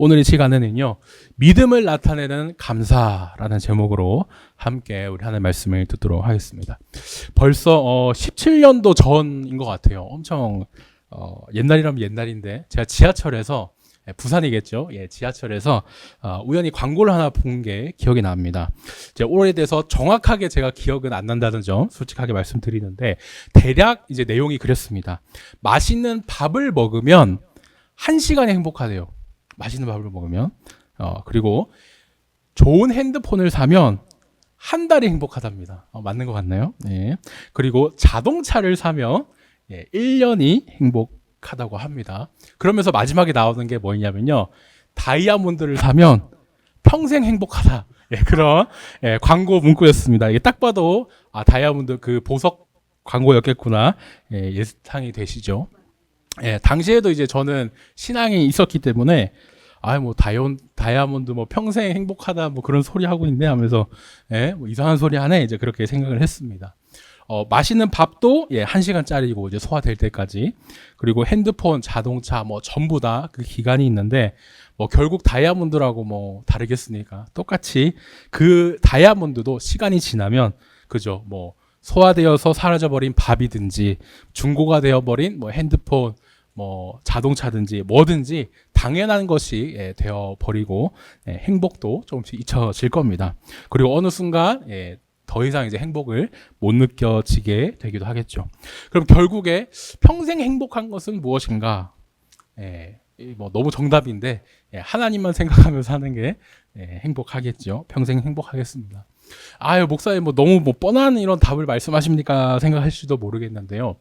오늘 이 시간에는요, 믿음을 나타내는 감사라는 제목으로 함께 우리 하나님의 말씀을 듣도록 하겠습니다. 벌써 17년도 전인 것 같아요. 엄청 옛날이라면 옛날인데 제가 지하철에서 부산이겠죠. 예, 지하철에서 우연히 광고를 하나 본 게 기억이 납니다. 이제 오래돼서 정확하게 제가 기억은 안 난다는 점 솔직하게 말씀드리는데 대략 이제 내용이 그랬습니다. 맛있는 밥을 먹으면 1시간이 행복하대요. 맛있는 밥을 먹으면. 그리고 좋은 핸드폰을 사면 한 달이 행복하답니다. 맞는 것 같나요? 네. 그리고 자동차를 사면 1년이 행복하다고 합니다. 그러면서 마지막에 나오는 게 뭐냐면요. 다이아몬드를 사면 평생 행복하다. 그런 광고 문구였습니다. 이게 딱 봐도 다이아몬드 그 보석 광고였겠구나. 예상이 되시죠? 당시에도 이제 저는 신앙이 있었기 때문에 뭐 다이아몬드 뭐 평생 행복하다 뭐 그런 소리 하고 있네 하면서 뭐 이상한 소리 하네 이제 그렇게 생각을 했습니다. 맛있는 밥도 1시간짜리고 이제 소화될 때까지, 그리고 핸드폰, 자동차 뭐 전부 다 그 기간이 있는데 뭐 결국 다이아몬드라고 뭐 다르겠습니까? 똑같이 그 다이아몬드도 시간이 지나면 그죠? 뭐 소화되어서 사라져버린 밥이든지 중고가 되어버린 뭐 핸드폰, 뭐 자동차든지 뭐든지 당연한 것이 되어버리고 행복도 조금씩 잊혀질 겁니다. 그리고 어느 순간 더 이상 이제 행복을 못 느껴지게 되기도 하겠죠. 그럼 결국에 평생 행복한 것은 무엇인가? 뭐 너무 정답인데 하나님만 생각하면서 하는 게 행복하겠죠. 평생 행복하겠습니다. 목사님 뭐 너무 뭐 뻔한 이런 답을 말씀하십니까 생각하실지도 모르겠는데요.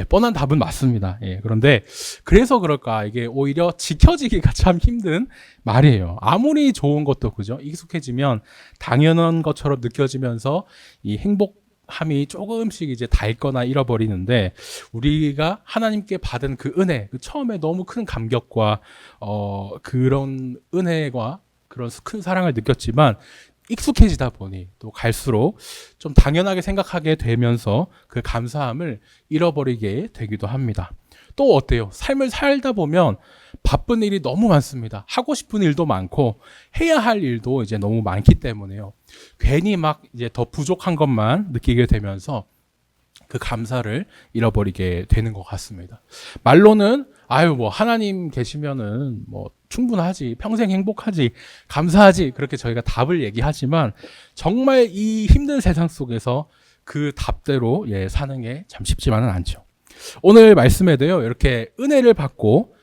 뻔한 답은 맞습니다. 그런데 그래서 그럴까 이게 오히려 지켜지기가 참 힘든 말이에요. 아무리 좋은 것도 그죠? 익숙해지면 당연한 것처럼 느껴지면서 이 행복함이 조금씩 이제 닳거나 잃어버리는데, 우리가 하나님께 받은 그 은혜, 그 처음에 너무 큰 감격과 그런 은혜와 그런 큰 사랑을 느꼈지만 익숙해지다 보니 또 갈수록 좀 당연하게 생각하게 되면서 그 감사함을 잃어버리게 되기도 합니다. 또 어때요? 삶을 살다 보면 바쁜 일이 너무 많습니다. 하고 싶은 일도 많고 해야 할 일도 이제 너무 많기 때문에요. 괜히 막 이제 더 부족한 것만 느끼게 되면서 그 감사를 잃어버리게 되는 것 같습니다. 말로는 뭐 하나님 계시면은 뭐 충분하지, 평생 행복하지, 감사하지, 그렇게 저희가 답을 얘기하지만 정말 이 힘든 세상 속에서 그 답대로 사는 게 참 쉽지만은 않죠. 오늘 말씀에도요, 이렇게 은혜를 받고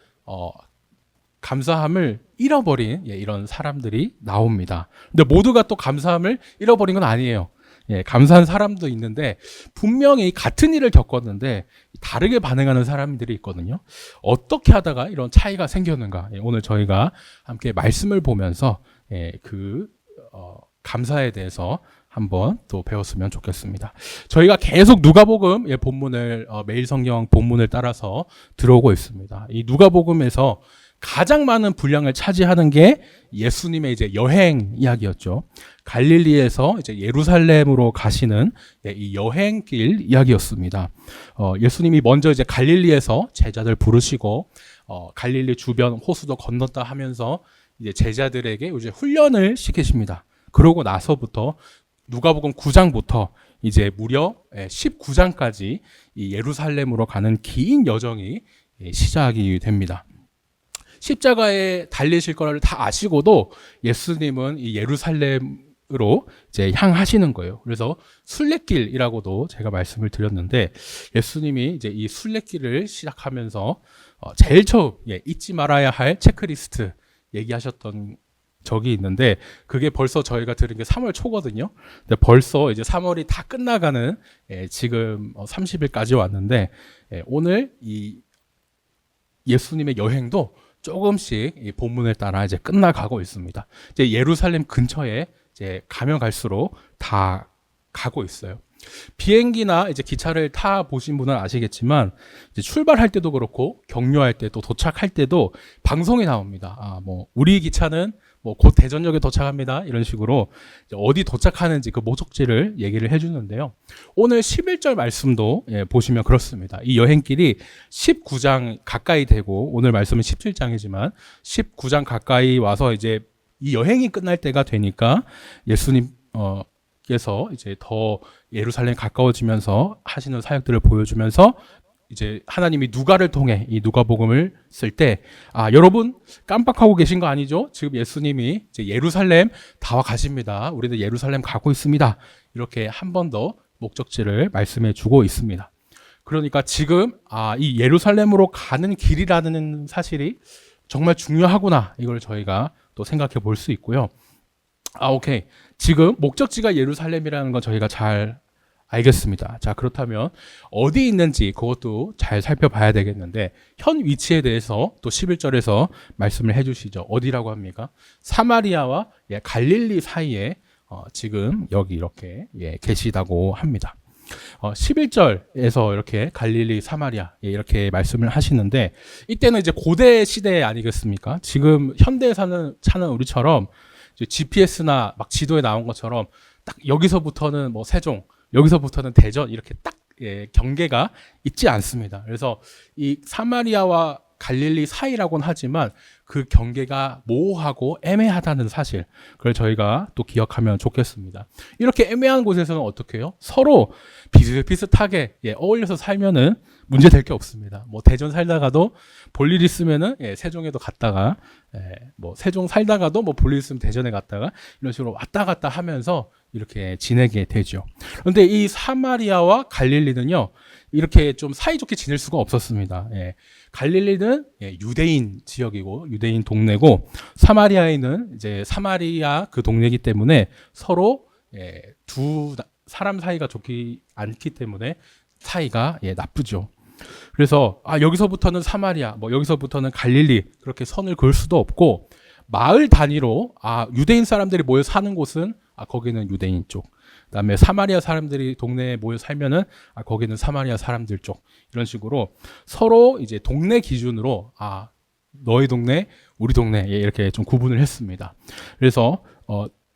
감사함을 잃어버린 이런 사람들이 나옵니다. 근데 모두가 또 감사함을 잃어버린 건 아니에요. 감사한 사람도 있는데 분명히 같은 일을 겪었는데 다르게 반응하는 사람들이 있거든요. 어떻게 하다가 이런 차이가 생겼는가? 오늘 저희가 함께 말씀을 보면서 감사에 대해서 한번 또 배웠으면 좋겠습니다. 저희가 계속 누가복음 본문을 매일 성경 본문을 따라서 들어오고 있습니다. 이 누가복음에서 가장 많은 분량을 차지하는 게 예수님의 이제 여행 이야기였죠. 갈릴리에서 이제 예루살렘으로 가시는 이 여행길 이야기였습니다. 예수님이 먼저 이제 갈릴리에서 제자들 부르시고 갈릴리 주변 호수도 건넜다 하면서 이제 제자들에게 이제 훈련을 시키십니다. 그러고 나서부터 누가복음 9장부터 이제 무려 19장까지 이 예루살렘으로 가는 긴 여정이 시작이 됩니다. 십자가에 달리실 거를 다 아시고도 예수님은 이 예루살렘으로 이제 향하시는 거예요. 그래서 순례길이라고도 제가 말씀을 드렸는데, 예수님이 이제 이 순례길을 시작하면서 제일 처음 잊지 말아야 할 체크리스트 얘기하셨던 적이 있는데, 그게 벌써 저희가 들은 게 3월 초거든요. 근데 벌써 이제 3월이 다 끝나가는 지금 30일까지 왔는데, 오늘 이 예수님의 여행도 조금씩 이 본문을 따라 이제 끝나가고 있습니다. 이제 예루살렘 근처에 이제 가면 갈수록 다 가고 있어요. 비행기나 이제 기차를 타 보신 분은 아시겠지만 이제 출발할 때도 그렇고 격려할 때 또 도착할 때도 방송이 나옵니다. 뭐 우리 기차는 뭐 곧 대전역에 도착합니다. 이런 식으로 어디 도착하는지 그 목적지를 얘기를 해주는데요. 오늘 11절 말씀도 보시면 그렇습니다. 이 여행길이 19장 가까이 되고 오늘 말씀은 17장이지만 19장 가까이 와서 이제 이 여행이 끝날 때가 되니까 예수님 께서 이제 더 예루살렘 가까워지면서 하시는 사역들을 보여주면서 이제 하나님이 누가를 통해 이 누가복음을 쓸 때 여러분 깜빡하고 계신 거 아니죠? 지금 예수님이 이제 예루살렘 다 와 가십니다. 우리는 예루살렘 가고 있습니다. 이렇게 한 번 더 목적지를 말씀해 주고 있습니다. 그러니까 지금 이 예루살렘으로 가는 길이라는 사실이 정말 중요하구나. 이걸 저희가 또 생각해 볼 수 있고요. 오케이. 지금 목적지가 예루살렘이라는 건 저희가 잘 알겠습니다. 자, 그렇다면 어디 있는지 그것도 잘 살펴봐야 되겠는데 현 위치에 대해서 또 11절에서 말씀을 해주시죠. 어디라고 합니까? 사마리아와 갈릴리 사이에 지금 여기 이렇게 계시다고 합니다. 11절에서 이렇게 갈릴리 사마리아 이렇게 말씀을 하시는데 이때는 이제 고대 시대 아니겠습니까? 지금 현대에 차는 우리처럼 GPS나 막 지도에 나온 것처럼 딱 여기서부터는 뭐 세종, 여기서부터는 대전 이렇게 딱 경계가 있지 않습니다. 그래서 이 사마리아와 갈릴리 사이라고는 하지만 그 경계가 모호하고 애매하다는 사실, 그걸 저희가 또 기억하면 좋겠습니다. 이렇게 애매한 곳에서는 어떻게 해요? 서로 비슷비슷하게 어울려서 살면은 문제될 게 없습니다. 뭐 대전 살다가도 볼 일 있으면은 세종에도 갔다가 뭐 세종 살다가도 뭐 볼 일 있으면 대전에 갔다가 이런 식으로 왔다 갔다 하면서 이렇게 지내게 되죠. 그런데 이 사마리아와 갈릴리는요 이렇게 좀 사이좋게 지낼 수가 없었습니다. 갈릴리는 유대인 지역이고 유대인 동네고 사마리아에는 이제 사마리아 그 동네이기 때문에 서로 두 사람 사이가 좋지 않기 때문에 사이가 나쁘죠. 그래서 여기서부터는 사마리아, 뭐 여기서부터는 갈릴리 그렇게 선을 그을 수도 없고 마을 단위로 유대인 사람들이 모여 사는 곳은 거기는 유대인 쪽, 그다음에 사마리아 사람들이 동네에 모여 살면은 거기는 사마리아 사람들 쪽, 이런 식으로 서로 이제 동네 기준으로 너희 동네, 우리 동네 이렇게 좀 구분을 했습니다. 그래서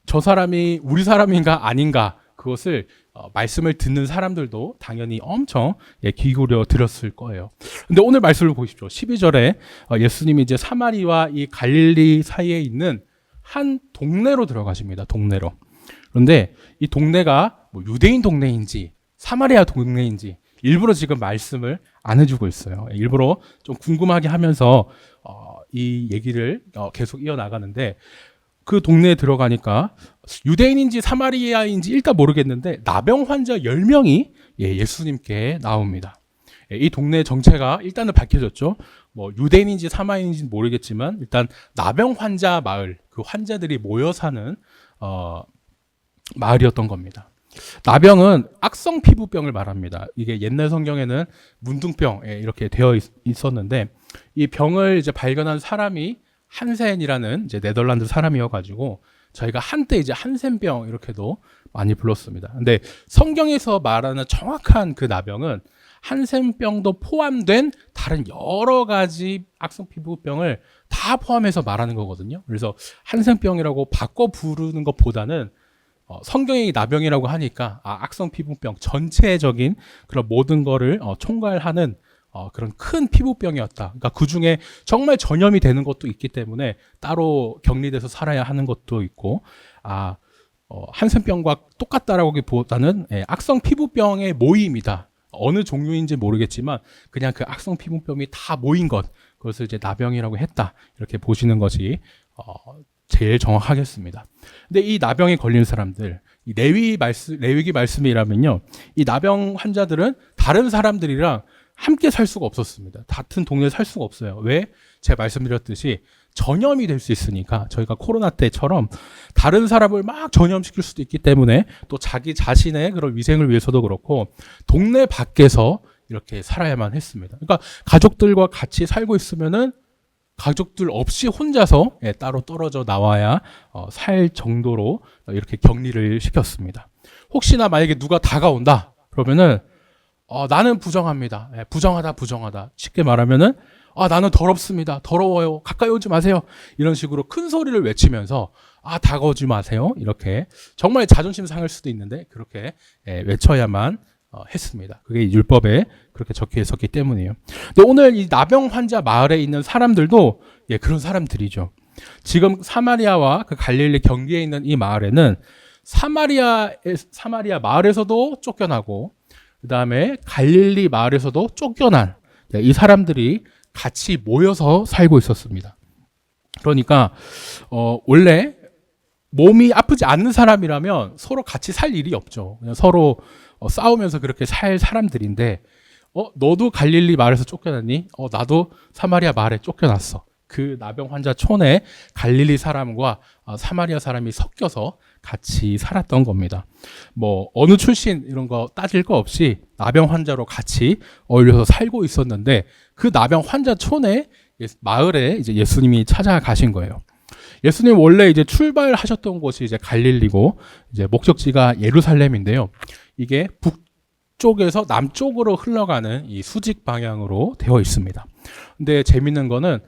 저 사람이 우리 사람인가 아닌가 그것을 말씀을 듣는 사람들도 당연히 엄청 기울여 들었을 거예요. 근데 오늘 말씀을 보십시오. 12절에 예수님이 이제 사마리와 이 갈릴리 사이에 있는 한 동네로 들어가십니다. 동네로. 그런데 이 동네가 뭐 유대인 동네인지 사마리아 동네인지 일부러 지금 말씀을 안 해주고 있어요. 일부러 좀 궁금하게 하면서 이 얘기를 계속 이어나가는데 그 동네에 들어가니까 유대인인지 사마리아인지 일단 모르겠는데 나병 환자 10명이 예수님께 나옵니다. 이 동네 정체가 일단은 밝혀졌죠. 뭐 유대인인지 사마리아인지는 모르겠지만 일단 나병 환자 마을, 그 환자들이 모여 사는 마을이었던 겁니다. 나병은 악성 피부병을 말합니다. 이게 옛날 성경에는 문둥병 이렇게 되어 있었는데 이 병을 이제 발견한 사람이 한센이라는 이제 네덜란드 사람이어가지고 저희가 한때 이제 한센병 이렇게도 많이 불렀습니다. 근데 성경에서 말하는 정확한 그 나병은 한센병도 포함된 다른 여러 가지 악성 피부병을 다 포함해서 말하는 거거든요. 그래서 한센병이라고 바꿔 부르는 것보다는 성경이 나병이라고 하니까 악성 피부병 전체적인 그런 모든 거를 총괄하는 그런 큰 피부병이었다. 그러니까 그 중에 정말 전염이 되는 것도 있기 때문에 따로 격리돼서 살아야 하는 것도 있고, 한센병과 똑같다라기보다는 악성 피부병의 모임이다. 어느 종류인지 모르겠지만 그냥 그 악성 피부병이 다 모인 것, 그것을 이제 나병이라고 했다. 이렇게 보시는 것이 제일 정확하겠습니다. 근데 이 나병에 걸린 사람들, 이 레위기 말씀이라면요, 이 나병 환자들은 다른 사람들이랑 함께 살 수가 없었습니다. 같은 동네에 살 수가 없어요. 왜? 제가 말씀드렸듯이 전염이 될 수 있으니까. 저희가 코로나 때처럼 다른 사람을 막 전염시킬 수도 있기 때문에 또 자기 자신의 그런 위생을 위해서도 그렇고 동네 밖에서 이렇게 살아야만 했습니다. 그러니까 가족들과 같이 살고 있으면은 가족들 없이 혼자서 따로 떨어져 나와야 살 정도로 이렇게 격리를 시켰습니다. 혹시나 만약에 누가 다가온다 그러면은 나는 부정합니다. 부정하다. 쉽게 말하면은 나는 더럽습니다. 더러워요. 가까이 오지 마세요. 이런 식으로 큰 소리를 외치면서 다가오지 마세요. 이렇게 정말 자존심 상할 수도 있는데 그렇게 외쳐야만 했습니다. 그게 율법에 그렇게 적혀 있었기 때문이에요. 근데 오늘 이 나병 환자 마을에 있는 사람들도 그런 사람들이죠. 지금 사마리아와 그 갈릴리 경계에 있는 이 마을에는 사마리아 마을에서도 쫓겨나고 그 다음에 갈릴리 마을에서도 쫓겨난 이 사람들이 같이 모여서 살고 있었습니다. 그러니까 원래 몸이 아프지 않는 사람이라면 서로 같이 살 일이 없죠. 그냥 서로 싸우면서 그렇게 살 사람들인데 너도 갈릴리 마을에서 쫓겨났니? 나도 사마리아 마을에 쫓겨났어. 그 나병 환자 촌에 갈릴리 사람과 사마리아 사람이 섞여서 같이 살았던 겁니다. 뭐 어느 출신 이런 거 따질 거 없이 나병 환자로 같이 어울려서 살고 있었는데 그 나병 환자 촌에 마을에 이제 예수님이 찾아가신 거예요. 예수님 원래 이제 출발하셨던 곳이 이제 갈릴리고 이제 목적지가 예루살렘인데요. 이게 북쪽에서 남쪽으로 흘러가는 이 수직 방향으로 되어 있습니다. 근데 재밌는 거는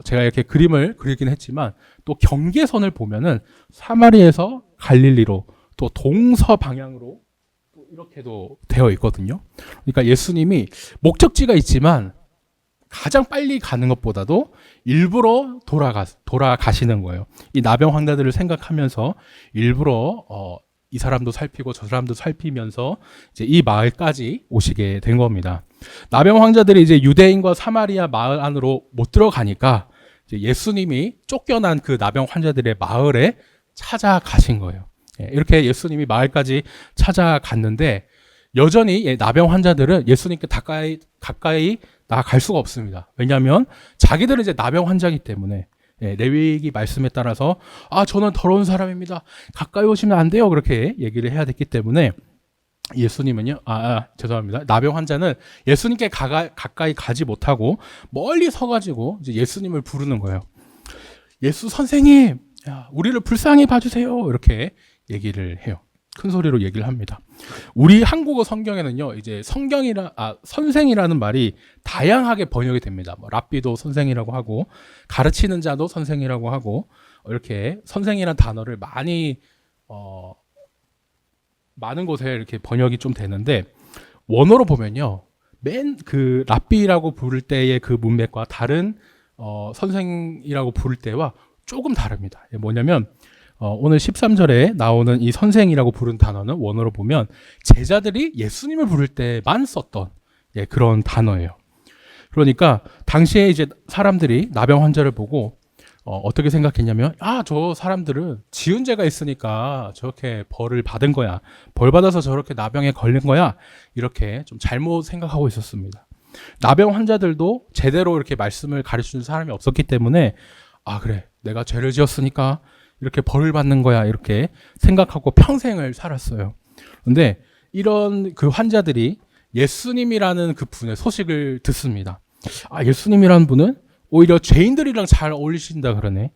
제가 이렇게 그림을 그리긴 했지만 또 경계선을 보면은 사마리에서 갈릴리로 또 동서 방향으로 또 이렇게도 되어 있거든요. 그러니까 예수님이 목적지가 있지만 가장 빨리 가는 것보다도 일부러 돌아가시는 거예요. 이 나병 환자들을 생각하면서 일부러 이 사람도 살피고 저 사람도 살피면서 이제 이 마을까지 오시게 된 겁니다. 나병 환자들이 이제 유대인과 사마리아 마을 안으로 못 들어가니까 이제 예수님이 쫓겨난 그 나병 환자들의 마을에 찾아가신 거예요. 이렇게 예수님이 마을까지 찾아갔는데 여전히 나병 환자들은 예수님께 가까이 나갈 수가 없습니다. 왜냐하면 자기들은 이제 나병 환자이기 때문에 레위기 말씀에 따라서 저는 더러운 사람입니다. 가까이 오시면 안 돼요. 그렇게 얘기를 해야 됐기 때문에 예수님은요. 죄송합니다. 나병 환자는 예수님께 가까이 가지 못하고 멀리 서가지고 이제 예수님을 부르는 거예요. 예수 선생님, 우리를 불쌍히 봐주세요. 이렇게 얘기를 해요. 큰 소리로 얘기를 합니다. 우리 한국어 성경에는요, 이제 선생이라는 말이 다양하게 번역이 됩니다. 뭐, 랍비도 선생이라고 하고, 가르치는 자도 선생이라고 하고, 이렇게 선생이라는 단어를 많은 곳에 이렇게 번역이 좀 되는데, 원어로 보면요, 그 랍비라고 부를 때의 그 문맥과 다른, 선생이라고 부를 때와 조금 다릅니다. 뭐냐면, 오늘 13절에 나오는 이 선생이라고 부른 단어는 원어로 보면 제자들이 예수님을 부를 때만 썼던 그런 단어예요. 그러니까 당시에 이제 사람들이 나병 환자를 보고 어떻게 생각했냐면 저 사람들은 지은 죄가 있으니까 저렇게 벌을 받은 거야. 벌 받아서 저렇게 나병에 걸린 거야. 이렇게 좀 잘못 생각하고 있었습니다. 나병 환자들도 제대로 이렇게 말씀을 가르치는 사람이 없었기 때문에 그래, 내가 죄를 지었으니까 이렇게 벌을 받는 거야 이렇게 생각하고 평생을 살았어요. 그런데 이런 그 환자들이 예수님이라는 그 분의 소식을 듣습니다. 예수님이라는 분은 오히려 죄인들이랑 잘 어울리신다 그러네.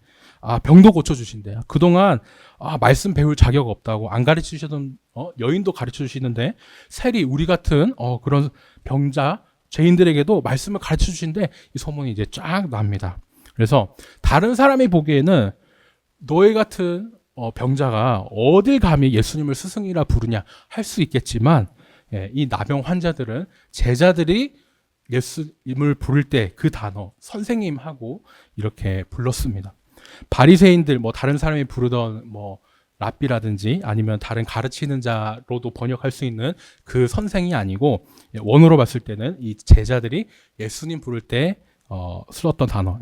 병도 고쳐주신대. 그동안 말씀 배울 자격 없다고 안 가르치시던 여인도 가르쳐주시는데 세리 우리 같은 그런 병자 죄인들에게도 말씀을 가르쳐주신데 이 소문이 이제 쫙 납니다. 그래서 다른 사람이 보기에는 너희 같은 병자가 어딜 감히 예수님을 스승이라 부르냐 할 수 있겠지만 이 나병 환자들은 제자들이 예수님을 부를 때 그 단어 선생님하고 이렇게 불렀습니다. 바리새인들 다른 사람이 부르던 랍비라든지 아니면 다른 가르치는 자로도 번역할 수 있는 그 선생이 아니고 원어로 봤을 때는 이 제자들이 예수님 부를 때 쓸었던 단어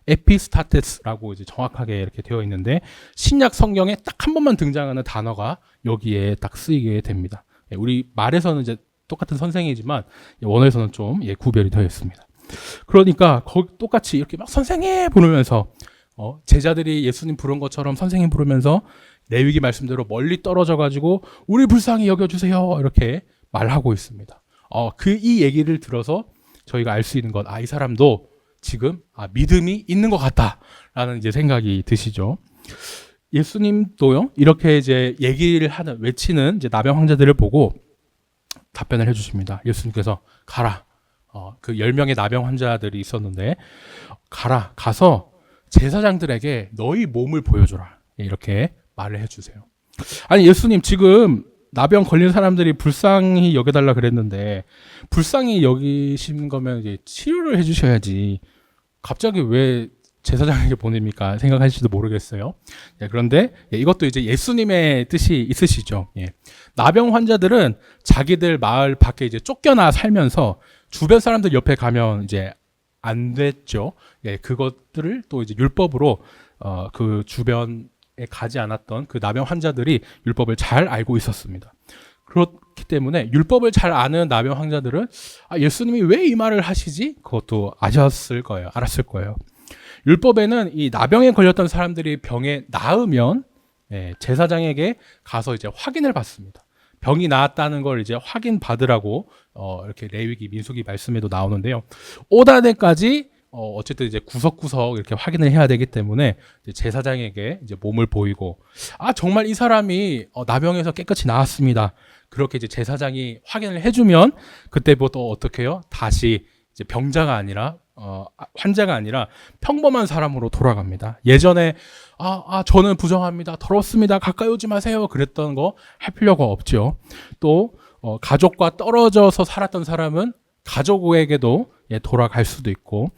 에피스타테스라고 이제 정확하게 이렇게 되어 있는데 신약 성경에 딱 한 번만 등장하는 단어가 여기에 딱 쓰이게 됩니다. 우리 말에서는 이제 똑같은 선생이지만 원어에서는 좀 구별이 되어 있습니다. 그러니까 똑같이 이렇게 막 선생님 부르면서 제자들이 예수님 부른 것처럼 선생님 부르면서 레위기 말씀대로 멀리 떨어져 가지고 우리 불쌍히 여겨주세요 이렇게 말하고 있습니다. 이 얘기를 들어서 저희가 알 수 있는 것, 이 사람도 지금 믿음이 있는 것 같다라는 이제 생각이 드시죠. 예수님도요 이렇게 이제 외치는 이제 나병 환자들을 보고 답변을 해주십니다. 예수님께서 가라, 그 10명의 나병 환자들이 있었는데 가서 제사장들에게 너희 몸을 보여줘라. 이렇게 말을 해주세요. 아니 예수님 지금 나병 걸린 사람들이 불쌍히 여겨달라 그랬는데 불쌍히 여기신 거면 이제 치료를 해주셔야지 갑자기 왜 제사장에게 보냅니까? 생각하실지도 모르겠어요. 그런데 이것도 이제 예수님의 뜻이 있으시죠. 나병 환자들은 자기들 마을 밖에 이제 쫓겨나 살면서 주변 사람들 옆에 가면 이제 안 됐죠. 그것들을 또 이제 율법으로 그 주변에 가지 않았던 그 나병 환자들이 율법을 잘 알고 있었습니다. 그렇기 때문에 율법을 잘 아는 나병 환자들은 예수님이 왜 이 말을 하시지? 그것도 알았을 거예요. 율법에는 이 나병에 걸렸던 사람들이 병에 나으면 제사장에게 가서 이제 확인을 받습니다. 병이 나았다는 걸 이제 확인 받으라고 이렇게 레위기 민수기 말씀에도 나오는데요. 오다대까지 어쨌든 이제 구석구석 이렇게 확인을 해야 되기 때문에 이제 제사장에게 이제 몸을 보이고 정말 이 사람이 나병에서 깨끗이 나았습니다. 그렇게 이제 제사장이 확인을 해주면 그때부터 어떻게 해요? 다시 이제 병자가 아니라 환자가 아니라 평범한 사람으로 돌아갑니다. 예전에 저는 부정합니다. 더럽습니다. 가까이 오지 마세요. 그랬던 거 할 필요가 없죠. 또 가족과 떨어져서 살았던 사람은 가족에게도 돌아갈 수도 있고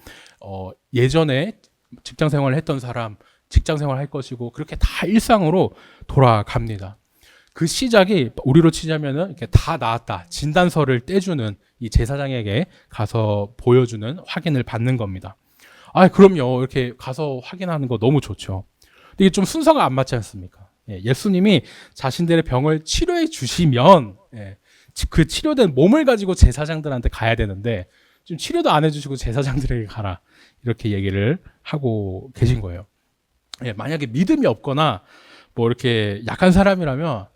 예전에 직장 생활을 했던 사람 직장 생활 할 것이고 그렇게 다 일상으로 돌아갑니다. 그 시작이 우리로 치자면은 이렇게 다 나았다 진단서를 떼주는 이 제사장에게 가서 보여주는 확인을 받는 겁니다. 그럼요. 이렇게 가서 확인하는 거 너무 좋죠. 근데 이게 좀 순서가 안 맞지 않습니까? 예수님이 자신들의 병을 치료해 주시면 그 치료된 몸을 가지고 제사장들한테 가야 되는데 지금 치료도 안 해주시고 제사장들에게 가라 이렇게 얘기를 하고 계신 거예요. 만약에 믿음이 없거나 뭐 이렇게 약한 사람이라면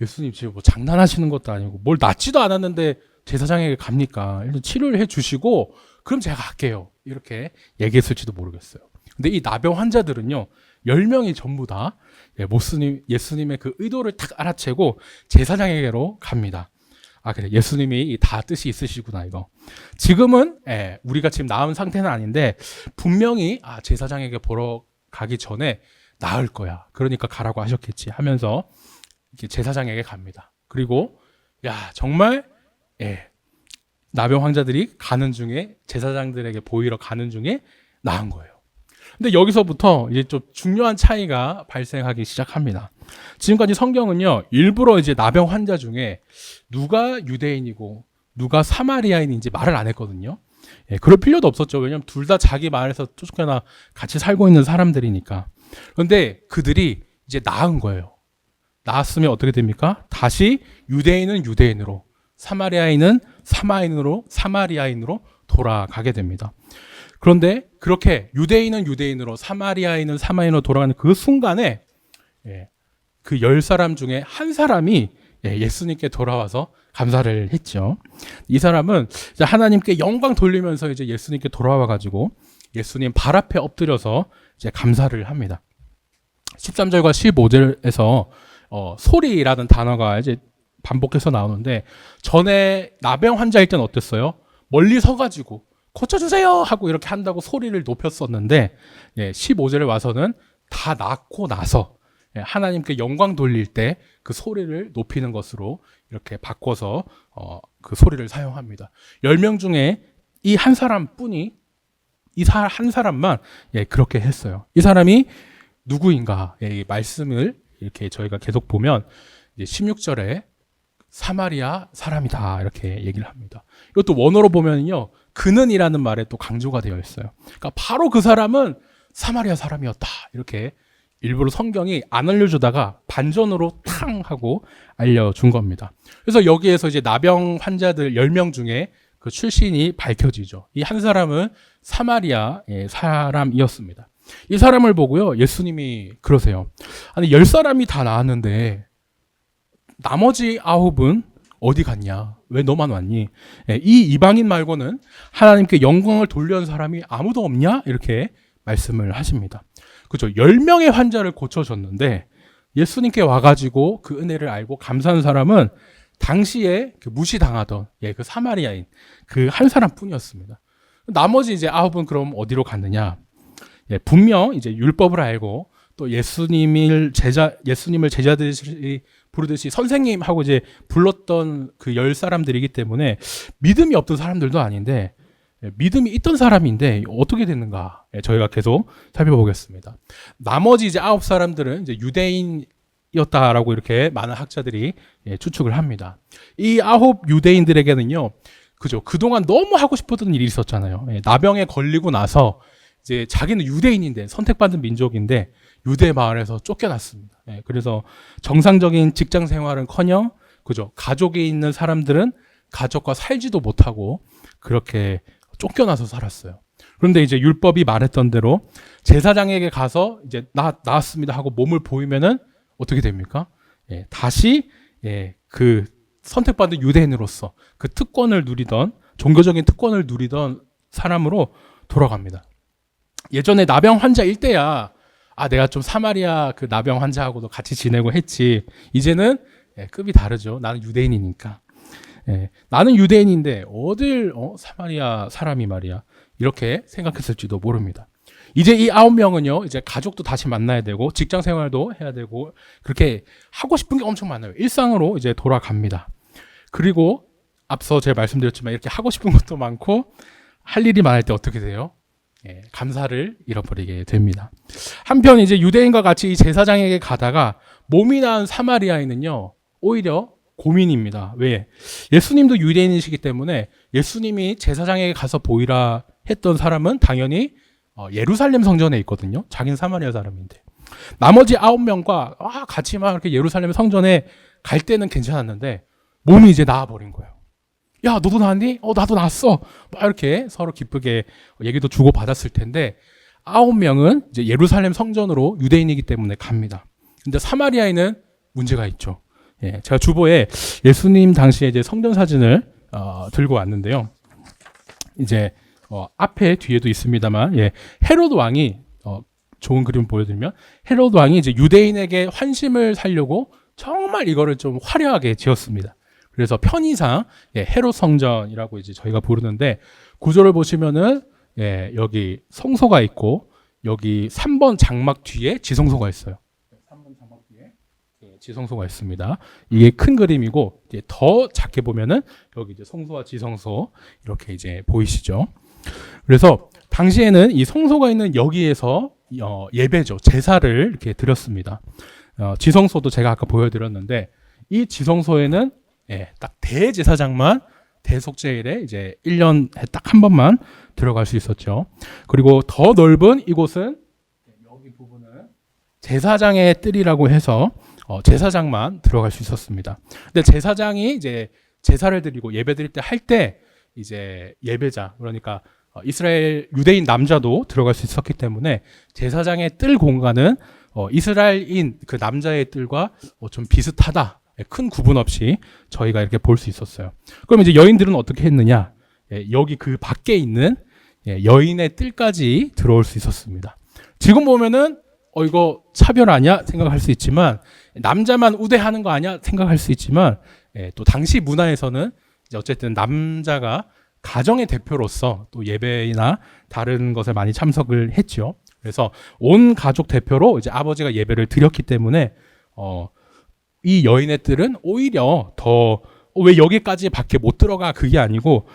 예수님 지금 뭐 장난하시는 것도 아니고 뭘 낫지도 않았는데 제사장에게 갑니까? 일단 치료를 해주시고 그럼 제가 갈게요. 이렇게 얘기했을지도 모르겠어요. 근데 이 나병 환자들은요 10명이 전부 다 예수님의 그 의도를 딱 알아채고 제사장에게로 갑니다. 그래 예수님이 다 뜻이 있으시구나 이거. 지금은 우리가 지금 나은 상태는 아닌데 분명히 제사장에게 보러 가기 전에 나을 거야. 그러니까 가라고 하셨겠지 하면서 이렇게 제사장에게 갑니다. 그리고 정말 나병 환자들이 가는 중에 제사장들에게 보이러 가는 중에 나은 거예요. 근데 여기서부터 이제 좀 중요한 차이가 발생하기 시작합니다. 지금까지 성경은요 일부러 이제 나병 환자 중에 누가 유대인이고 누가 사마리아인인지 말을 안 했거든요. 그럴 필요도 없었죠. 왜냐하면 둘 다 자기 마을에서 쫓겨나 같이 살고 있는 사람들이니까. 그런데 그들이 이제 나은 거예요. 나았으면 어떻게 됩니까? 다시 유대인은 유대인으로, 사마리아인은 사마리아인으로 돌아가게 됩니다. 그런데 그렇게 유대인은 유대인으로, 사마리아인은 사마리아인으로 돌아가는 그 순간에 그 10사람 중에 한 사람이 예수님께 돌아와서 감사를 했죠. 이 사람은 이제 하나님께 영광 돌리면서 이제 예수님께 돌아와 가지고 예수님 발 앞에 엎드려서 이제 감사를 합니다. 13절과 15절에서 소리라는 단어가 이제 반복해서 나오는데 전에 나병 환자일 때는 어땠어요? 멀리 서가지고 고쳐주세요 하고 이렇게 한다고 소리를 높였었는데 15절에 와서는 다 낫고 나서 하나님께 영광 돌릴 때 그 소리를 높이는 것으로 이렇게 바꿔서 그 소리를 사용합니다. 10명 중에 이 한 사람뿐이 이 한 사람만 그렇게 했어요. 이 사람이 누구인가? 이 말씀을 이렇게 저희가 계속 보면 16절에 사마리아 사람이다 이렇게 얘기를 합니다. 이것도 원어로 보면요 그는이라는 말에 또 강조가 되어 있어요. 그러니까 바로 그 사람은 사마리아 사람이었다 이렇게 일부러 성경이 안 알려주다가 반전으로 탕 하고 알려준 겁니다. 그래서 여기에서 이제 나병 환자들 10명 중에 그 출신이 밝혀지죠. 이 한 사람은 사마리아 사람이었습니다. 이 사람을 보고요 예수님이 그러세요. 아니 10사람이 다 나왔는데 나머지 9은 어디 갔냐? 왜 너만 왔니? 이 이방인 말고는 하나님께 영광을 돌려는 사람이 아무도 없냐? 이렇게 말씀을 하십니다. 그죠? 10명의 환자를 고쳐줬는데 예수님께 와가지고 그 은혜를 알고 감사한 사람은 당시에 그 무시당하던 그 사마리아인 그 한 사람뿐이었습니다. 나머지 이제 9은 그럼 어디로 갔느냐? 분명 이제 율법을 알고 또 예수님을 제자들이 부르듯이 선생님 하고 이제 불렀던 그 10사람들이기 때문에 믿음이 없던 사람들도 아닌데 믿음이 있던 사람인데 어떻게 됐는가? 저희가 계속 살펴보겠습니다. 나머지 이제 9사람들은 이제 유대인이었다라고 이렇게 많은 학자들이 추측을 합니다. 이 9 유대인들에게는요, 그죠? 그동안 너무 하고 싶었던 일이 있었잖아요. 나병에 걸리고 나서 이제 자기는 유대인인데 선택받은 민족인데 유대 마을에서 쫓겨났습니다. 그래서 정상적인 직장 생활은커녕 그죠? 가족이 있는 사람들은 가족과 살지도 못하고 그렇게 쫓겨나서 살았어요. 그런데 이제 율법이 말했던 대로 제사장에게 가서 이제 나왔습니다 하고 몸을 보이면은 어떻게 됩니까? 다시 그 선택받은 유대인으로서 그 특권을 누리던 종교적인 특권을 누리던 사람으로 돌아갑니다. 예전에 나병 환자일 때야 내가 좀 사마리아 그 나병 환자하고도 같이 지내고 했지. 이제는 급이 다르죠. 나는 유대인이니까. 나는 유대인인데 어딜 사마리아 사람이 말이야. 이렇게 생각했을지도 모릅니다. 이제 이 9명은요, 이제 가족도 다시 만나야 되고 직장 생활도 해야 되고 그렇게 하고 싶은 게 엄청 많아요. 일상으로 이제 돌아갑니다. 그리고 앞서 제가 말씀드렸지만 이렇게 하고 싶은 것도 많고 할 일이 많을 때 어떻게 돼요? 감사를 잃어버리게 됩니다. 한편 이제 유대인과 같이 이 제사장에게 가다가 몸이 나은 사마리아인은요, 오히려 고민입니다. 왜? 예수님도 유대인이시기 때문에 예수님이 제사장에게 가서 보이라 했던 사람은 당연히 예루살렘 성전에 있거든요. 자기는 사마리아 사람인데. 나머지 9명과 같이 막 이렇게 예루살렘 성전에 갈 때는 괜찮았는데 몸이 이제 나아버린 거예요. 야, 너도 나았니? 나도 나았어. 막 이렇게 서로 기쁘게 얘기도 주고받았을 텐데 9명은 이제 예루살렘 성전으로 유대인이기 때문에 갑니다. 근데 사마리아에는 문제가 있죠. 제가 주보에 예수님 당시에 이제 성전 사진을 들고 왔는데요. 이제 앞에 뒤에도 있습니다만, 헤롯 왕이 좋은 그림 보여드리면 헤롯 왕이 이제 유대인에게 환심을 사려고 정말 이거를 좀 화려하게 지었습니다. 그래서 편의상 헤롯 성전이라고 이제 저희가 부르는데 구조를 보시면은 여기 성소가 있고 여기 3번 장막 뒤에 지성소가 있어요. 3번 장막 뒤에 지성소가 있습니다. 이게 큰 그림이고 이제 더 작게 보면은 여기 이제 성소와 지성소 이렇게 이제 보이시죠? 그래서 당시에는 이 성소가 있는 여기에서 예배죠, 제사를 이렇게 드렸습니다. 지성소도 제가 아까 보여드렸는데 이 지성소에는 딱 대제사장만 대속제일에 이제 1년에 딱 한 번만 들어갈 수 있었죠. 그리고 더 넓은 이곳은 여기 부분은 제사장의 뜰이라고 해서 제사장만 들어갈 수 있었습니다. 근데 제사장이 이제 제사를 드리고 예배 드릴 때 할 때 이제 예배자, 그러니까 이스라엘 유대인 남자도 들어갈 수 있었기 때문에 제사장의 뜰 공간은 이스라엘인 그 남자의 뜰과 좀 비슷하다. 큰 구분 없이 저희가 이렇게 볼 수 있었어요. 그럼 이제 여인들은 어떻게 했느냐? 여기 그 밖에 있는 여인의 뜰까지 들어올 수 있었습니다. 지금 보면은 이거 차별 아니야? 생각할 수 있지만 남자만 우대하는 거 아니야? 생각할 수 있지만 또 당시 문화에서는 이제 어쨌든 남자가 가정의 대표로서 또 예배나 다른 것에 많이 참석을 했죠. 그래서 온 가족 대표로 이제 아버지가 예배를 드렸기 때문에 이 여인의 뜰은 오히려 더 왜 여기까지 밖에 못 들어가 그게 아니고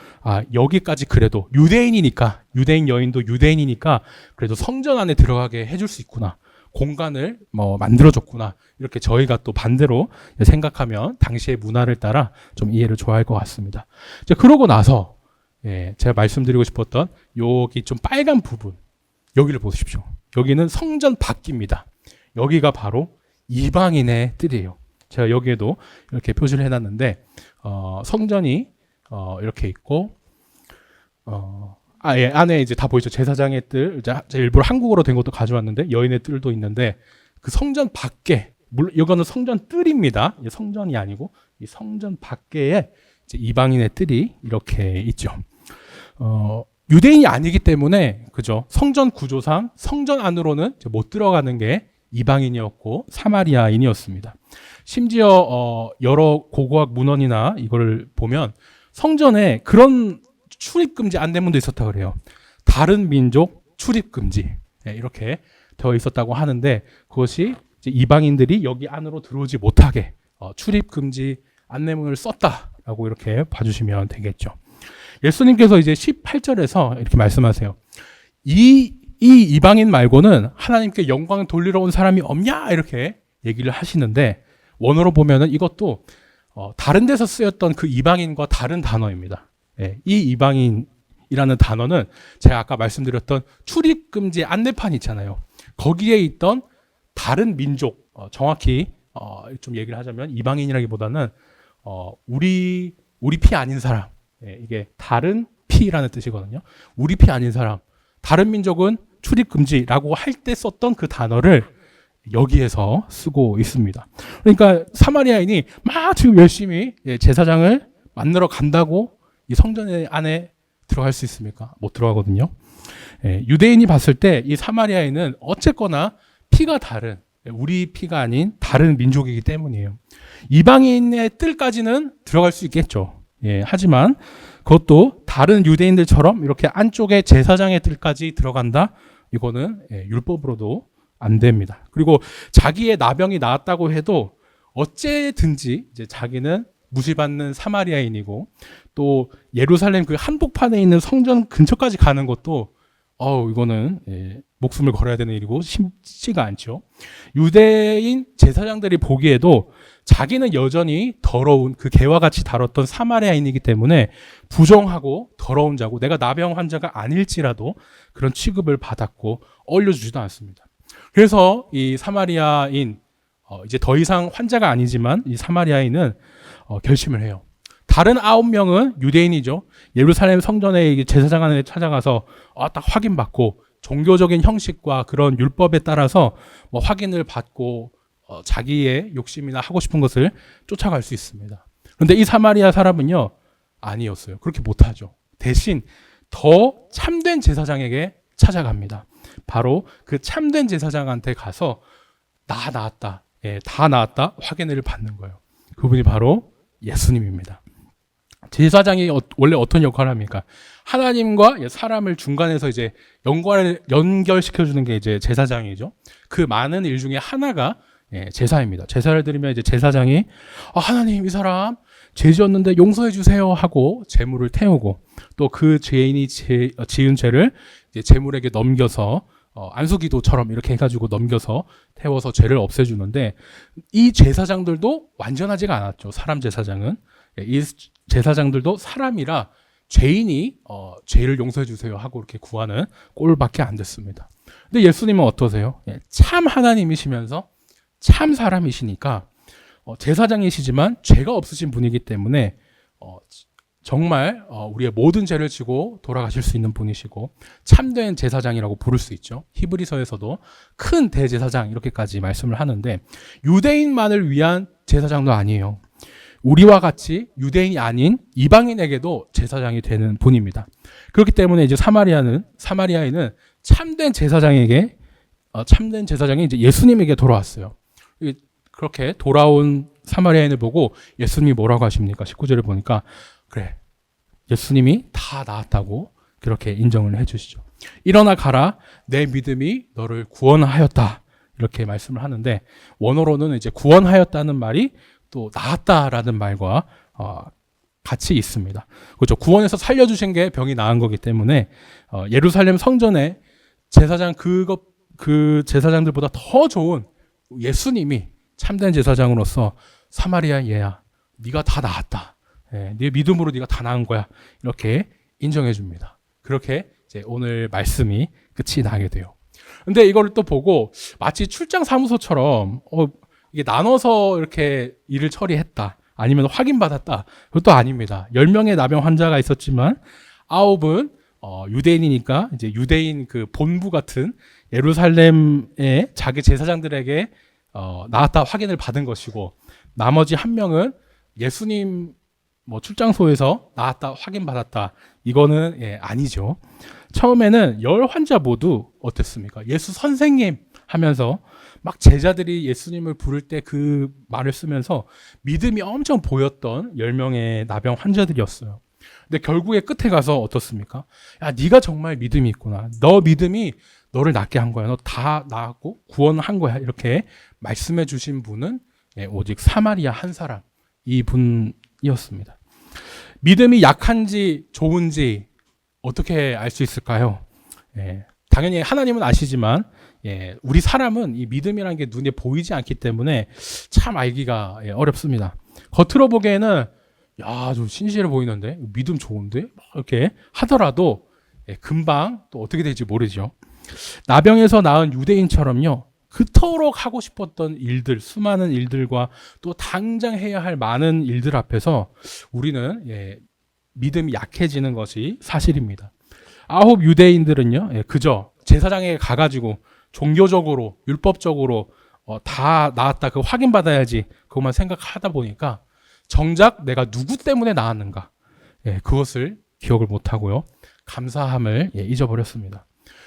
여기까지 그래도 유대인이니까 유대인 여인도 유대인이니까 그래도 성전 안에 들어가게 해줄 수 있구나. 공간을 만들어줬구나. 이렇게 저희가 또 반대로 생각하면 당시의 문화를 따라 좀 이해를 좋아할 것 같습니다. 이제 그러고 나서 제가 말씀드리고 싶었던 여기 좀 빨간 부분 여기를 보십시오. 여기는 성전 밖입니다. 여기가 바로 이방인의 뜰이에요. 제가 여기에도 이렇게 표시를 해놨는데 성전이 이렇게 있고 안에 이제 다 보이죠. 제사장의 뜰, 이제 일부러 한국어로 된 것도 가져왔는데 여인의 뜰도 있는데 그 성전 밖에 물론 이거는 성전 뜰입니다. 성전이 아니고 이 성전 밖에 이제 이방인의 뜰이 이렇게 있죠. 유대인이 아니기 때문에 그죠. 성전 구조상 성전 안으로는 이제 못 들어가는 게 이방인이었고 사마리아인이었습니다. 심지어 여러 고고학 문헌이나 이걸 보면 성전에 그런 출입금지 안내문도 있었다 그래요. 다른 민족 출입금지 이렇게 되어 있었다고 하는데 그것이 이제 이방인들이 여기 안으로 들어오지 못하게 출입금지 안내문을 썼다라고 이렇게 봐주시면 되겠죠. 예수님께서 이제 18절에서 이렇게 말씀하세요. 이 이방인 말고는 하나님께 영광을 돌리러 온 사람이 없냐 이렇게 얘기를 하시는데 원어로 보면은 이것도 다른 데서 쓰였던 그 이방인과 다른 단어입니다. 이 이방인이라는 단어는 제가 아까 말씀드렸던 출입금지 안내판 있잖아요. 거기에 있던 다른 민족, 정확히 좀 얘기를 하자면 이방인이라기보다는 우리 피 아닌 사람, 이게 다른 피라는 뜻이거든요. 우리 피 아닌 사람, 다른 민족은 출입금지라고 할 때 썼던 그 단어를 여기에서 쓰고 있습니다. 그러니까 사마리아인이 막 지금 열심히 제사장을 만나러 간다고 이 성전 안에 들어갈 수 있습니까? 못 들어가거든요. 유대인이 봤을 때 이 사마리아인은 어쨌거나 피가 다른, 우리 피가 아닌 다른 민족이기 때문이에요. 이방인의 뜰까지는 들어갈 수 있겠죠. 하지만 그것도 다른 유대인들처럼 이렇게 안쪽에 제사장의 뜰까지 들어간다? 이거는 율법으로도 안 됩니다. 그리고 자기의 나병이 나았다고 해도 어쨌든지 이제 자기는 무시받는 사마리아인이고 또 예루살렘 그 한복판에 있는 성전 근처까지 가는 것도 이거는 목숨을 걸어야 되는 일이고 쉽지가 않죠. 유대인 제사장들이 보기에도 자기는 여전히 더러운 그 개와 같이 다뤘던 사마리아인이기 때문에 부정하고 더러운 자고 내가 나병 환자가 아닐지라도 그런 취급을 받았고 올려주지도 않습니다. 그래서 이 사마리아인 이제 더 이상 환자가 아니지만 이 사마리아인은 결심을 해요. 다른 9명은 유대인이죠. 예루살렘 성전에 제사장한테 찾아가서 딱 확인받고 종교적인 형식과 그런 율법에 따라서 확인을 받고 자기의 욕심이나 하고 싶은 것을 쫓아갈 수 있습니다. 그런데 이 사마리아 사람은요, 아니었어요. 그렇게 못하죠. 대신 더 참된 제사장에게 찾아갑니다. 바로 그 참된 제사장한테 가서 다 나았다 확인을 받는 거예요. 그분이 바로 예수님입니다. 제사장이 원래 어떤 역할을 합니까? 하나님과 사람을 중간에서 이제 연결시켜주는 게 이제 제사장이죠. 그 많은 일 중에 하나가 제사입니다. 제사를 드리면 이제 제사장이 하나님 이 사람 죄 지었는데 용서해 주세요 하고 제물을 태우고 또 그 죄인이 지은 죄를 이제 제물에게 넘겨서 안수기도처럼 이렇게 해가지고 넘겨서 태워서 죄를 없애주는데 이 제사장들도 완전하지가 않았죠. 사람 제사장은. 이 제사장들도 사람이라 죄인이 죄를 용서해 주세요 하고 이렇게 구하는 꼴밖에 안 됐습니다. 근데 예수님은 어떠세요? 참 하나님이시면서 참 사람이시니까 제사장이시지만 죄가 없으신 분이기 때문에 정말 우리의 모든 죄를 지고 돌아가실 수 있는 분이시고 참된 제사장이라고 부를 수 있죠. 히브리서에서도 큰 대제사장 이렇게까지 말씀을 하는데 유대인만을 위한 제사장도 아니에요. 우리와 같이 유대인이 아닌 이방인에게도 제사장이 되는 분입니다. 그렇기 때문에 이제 사마리아인은 참된 제사장이 이제 예수님에게 돌아왔어요. 그렇게 돌아온 사마리아인을 보고 예수님이 뭐라고 하십니까? 19절을 보니까 그래, 예수님이 다 나았다고 그렇게 인정을 해주시죠. 일어나 가라, 내 믿음이 너를 구원하였다 이렇게 말씀을 하는데 원어로는 이제 구원하였다는 말이 또 나았다라는 말과 같이 있습니다. 그렇죠. 구원해서 살려주신 게 병이 나은 거기 때문에 예루살렘 성전에 제사장 그 제사장들보다 더 좋은 예수님이 참된 제사장으로서 사마리아 얘야, 네가 다 나았다. 네 믿음으로 네가 다 나은 거야. 이렇게 인정해 줍니다. 그렇게 이제 오늘 말씀이 끝이 나게 돼요. 근데 이걸 또 보고 마치 출장 사무소처럼 이게 나눠서 이렇게 일을 처리했다. 아니면 확인받았다. 그것도 아닙니다. 10명의 나병 환자가 있었지만 9은 유대인이니까 이제 유대인 그 본부 같은 예루살렘의 자기 제사장들에게 나았다 확인을 받은 것이고 나머지 1명은 예수님 출장소에서 나았다 확인받았다. 이거는 아니죠. 처음에는 10 환자 모두 어땠습니까? 예수 선생님 하면서 막 제자들이 예수님을 부를 때 그 말을 쓰면서 믿음이 엄청 보였던 10명의 나병 환자들이었어요. 근데 결국에 끝에 가서 어떻습니까? 야, 네가 정말 믿음이 있구나. 너 믿음이 너를 낫게 한 거야. 너 다 나았고 구원한 거야. 이렇게 말씀해 주신 분은 오직 사마리아 한 사람, 이 분이었습니다. 믿음이 약한지 좋은지 어떻게 알 수 있을까요? 당연히 하나님은 아시지만 우리 사람은 이 믿음이라는 게 눈에 보이지 않기 때문에 참 알기가 어렵습니다. 겉으로 보기에는 야, 좀 신실해 보이는데 믿음 좋은데 이렇게 하더라도 금방 또 어떻게 될지 모르죠. 나병에서 나은 유대인처럼요, 그토록 하고 싶었던 일들, 수많은 일들과 또 당장 해야 할 많은 일들 앞에서 우리는 믿음이 약해지는 것이 사실입니다. 9 유대인들은요, 그저 제사장에 가가지고 종교적으로 율법적으로 다 나았다, 그 확인받아야지, 그것만 생각하다 보니까 정작 내가 누구 때문에 나았는가, 그것을 기억을 못하고요, 감사함을 잊어버렸습니다.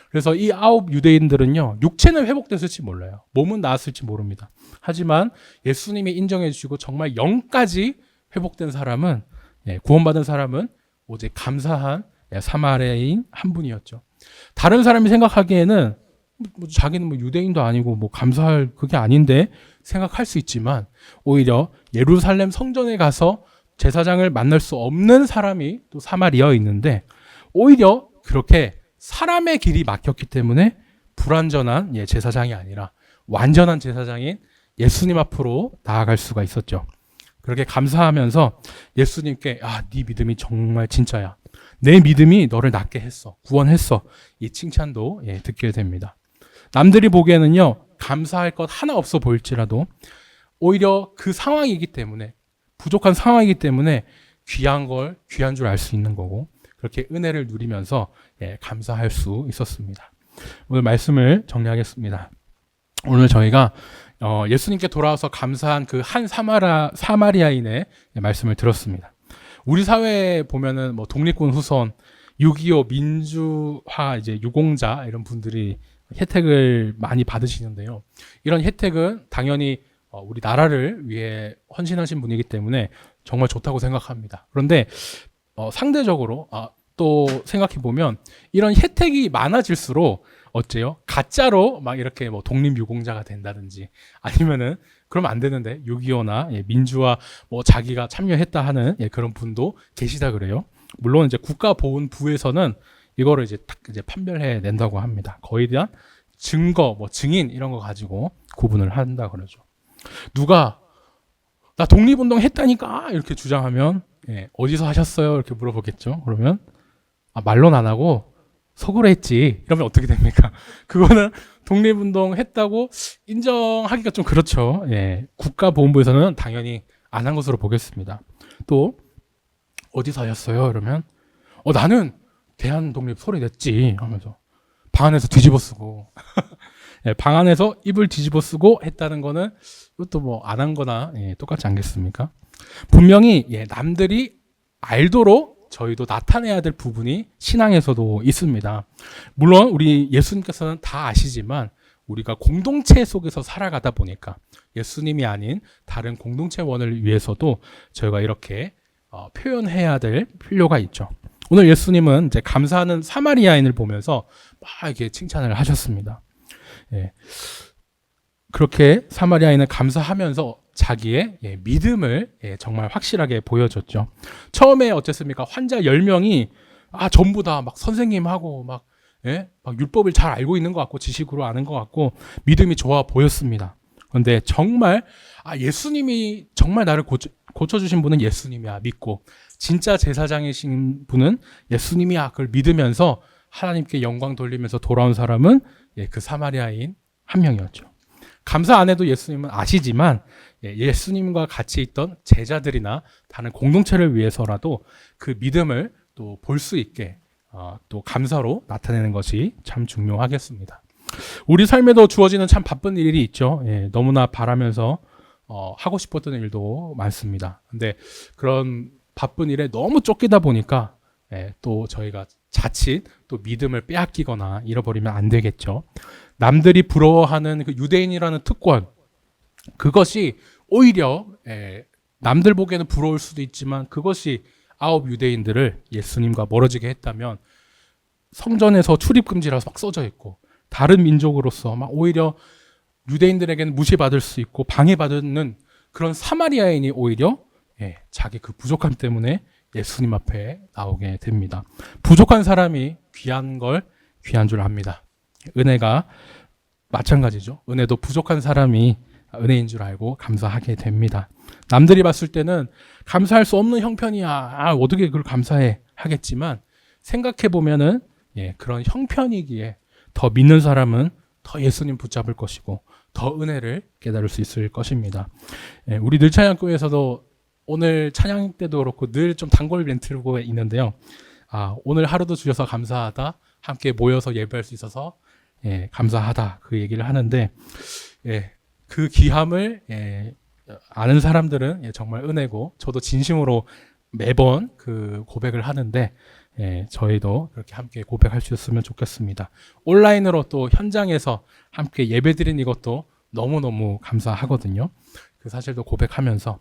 그래서 이 9 유대인들은요, 육체는 회복됐을지 몰라요. 몸은 나았을지 모릅니다. 하지만 예수님이 인정해 주시고 정말 영까지 회복된 사람은, 구원받은 사람은 오직 감사한 사마리아인 한 분이었죠. 다른 사람이 생각하기에는 자기는 유대인도 아니고 감사할 그게 아닌데 생각할 수 있지만, 오히려 예루살렘 성전에 가서 제사장을 만날 수 없는 사람이 또 사마리아에 있는데, 오히려 그렇게 사람의 길이 막혔기 때문에 불완전한 제사장이 아니라 완전한 제사장인 예수님 앞으로 나아갈 수가 있었죠. 그렇게 감사하면서 예수님께, 네 믿음이 정말 진짜야. 내 믿음이 너를 낫게 했어. 구원했어. 이 칭찬도 듣게 됩니다. 남들이 보기에는요, 감사할 것 하나 없어 보일지라도 오히려 그 상황이기 때문에, 부족한 상황이기 때문에 귀한 줄 알 수 있는 거고, 그렇게 은혜를 누리면서 감사할 수 있었습니다. 오늘 말씀을 정리하겠습니다. 오늘 저희가 예수님께 돌아와서 감사한 그 한 사마리아인의 말씀을 들었습니다. 우리 사회에 보면은 독립군 후손, 6.25 민주화 유공자 이런 분들이 혜택을 많이 받으시는데요. 이런 혜택은 당연히 우리 나라를 위해 헌신하신 분이기 때문에 정말 좋다고 생각합니다. 그런데 상대적으로 또 생각해 보면 이런 혜택이 많아질수록 어째요? 가짜로 막 이렇게 독립유공자가 된다든지, 아니면은 그러면 안 되는데 6.25나 민주화 자기가 참여했다 하는 그런 분도 계시다 그래요. 물론 국가보훈부에서는 이거를 딱 판별해 낸다고 합니다. 거기에 대한 증거, 증인 이런 거 가지고 구분을 한다 그러죠. 누가 나 독립운동 했다니까 이렇게 주장하면 어디서 하셨어요? 이렇게 물어보겠죠. 그러면 말로는 안 하고 속으로 했지, 이러면 어떻게 됩니까? 그거는 독립운동 했다고 인정하기가 좀 그렇죠. 국가보훈부에서는 당연히 안 한 것으로 보겠습니다. 또 어디서 하셨어요? 이러면 나는 대한독립 소리 냈지 하면서 방 안에서 뒤집어 쓰고 방 안에서 입을 뒤집어 쓰고 했다는 거는 이것도 안 한 거나 똑같지 않겠습니까? 분명히 남들이 알도록 저희도 나타내야 될 부분이 신앙에서도 있습니다. 물론 우리 예수님께서는 다 아시지만 우리가 공동체 속에서 살아가다 보니까 예수님이 아닌 다른 공동체원을 위해서도 저희가 이렇게 표현해야 될 필요가 있죠. 오늘 예수님은 감사하는 사마리아인을 보면서 막 이렇게 칭찬을 하셨습니다. 그렇게 사마리아인은 감사하면서 자기의 믿음을 정말 확실하게 보여줬죠. 처음에 어쨌습니까? 환자 10명이 전부 다 막 선생님하고 막 율법을 잘 알고 있는 것 같고 지식으로 아는 것 같고 믿음이 좋아 보였습니다. 그런데 정말 예수님이 정말 나를 고쳐주신 분은 예수님이야 믿고, 진짜 제사장이신 분은 예수님이야 그걸 믿으면서 하나님께 영광 돌리면서 돌아온 사람은 그 사마리아인 한 명이었죠. 감사 안 해도 예수님은 아시지만 예수님과 같이 있던 제자들이나 다른 공동체를 위해서라도 그 믿음을 또 볼 수 있게 또 감사로 나타내는 것이 참 중요하겠습니다. 우리 삶에도 주어지는 참 바쁜 일이 있죠. 너무나 바라면서 하고 싶었던 일도 많습니다. 근데 그런 바쁜 일에 너무 쫓기다 보니까 또 저희가 자칫 또 믿음을 빼앗기거나 잃어버리면 안 되겠죠. 남들이 부러워하는 그 유대인이라는 특권, 그것이 오히려 남들 보기에는 부러울 수도 있지만 그것이 아홉 유대인들을 예수님과 멀어지게 했다면 성전에서 출입금지라서 막 써져 있고 다른 민족으로서 막 오히려 유대인들에게는 무시받을 수 있고 방해받는 그런 사마리아인이 오히려 자기 그 부족함 때문에 예수님 앞에 나오게 됩니다. 부족한 사람이 귀한 걸 귀한 줄 압니다. 은혜가 마찬가지죠. 은혜도 부족한 사람이 은혜인 줄 알고 감사하게 됩니다. 남들이 봤을 때는 감사할 수 없는 형편이야. 어떻게 그걸 감사해 하겠지만 생각해 보면은 그런 형편이기에 더 믿는 사람은 더 예수님 붙잡을 것이고 더 은혜를 깨달을 수 있을 것입니다. 우리 늘찬양교회에서도 오늘 찬양 때도 그렇고 늘 좀 단골 멘트고 있는데요. 오늘 하루도 주셔서 감사하다. 함께 모여서 예배할 수 있어서 감사하다. 그 얘기를 하는데 그 귀함을 아는 사람들은 정말 은혜고 저도 진심으로 매번 그 고백을 하는데 저희도 그렇게 함께 고백할 수 있으면 좋겠습니다. 온라인으로 또 현장에서 함께 예배드린 이것도 너무너무 감사하거든요. 그 사실도 고백하면서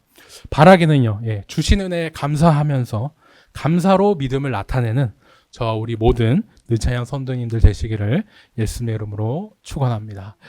바라기는요. 주신 은혜에 감사하면서 감사로 믿음을 나타내는 저와 우리 모든 늘찬양 선도님들 되시기를 예수님의 이름으로 축원합니다.